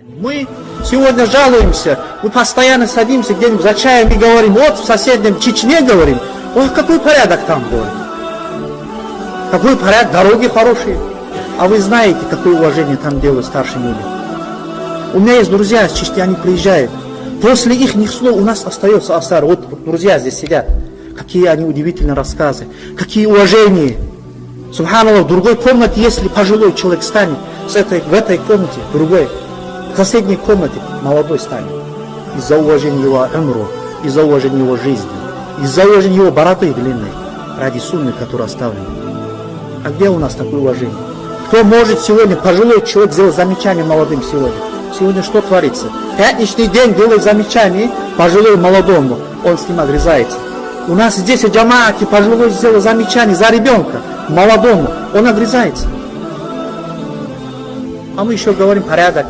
Мы сегодня жалуемся, мы постоянно садимся где-нибудь за чаем и говорим, вот в соседнем Чечне говорим, ох, какой порядок там говорим. Какой порядок, дороги хорошие. А вы знаете, какое уважение там делают старшим людям. У меня есть друзья из Чечни, они приезжают. После их слов у нас остается асар. Вот друзья здесь сидят. Какие они удивительные рассказы. Какие уважения. Субханаллах, в другой комнате, если пожилой человек станет, в этой комнате, в другой, в соседней комнате молодой станет. Из-за уважения его умру, из-за уважения его жизни, из-за уважения его бороды длинной, ради сунны, которая оставлена. А где у нас такое уважение? Кто может сегодня, пожилой человек, сделать замечание молодым сегодня? Сегодня что творится? Пятничный день делает замечание пожилой молодому, он с ним огрызается. У нас здесь в джамаате пожилой сделал замечание за ребенка, молодому, он огрызается. А мы еще говорим порядок.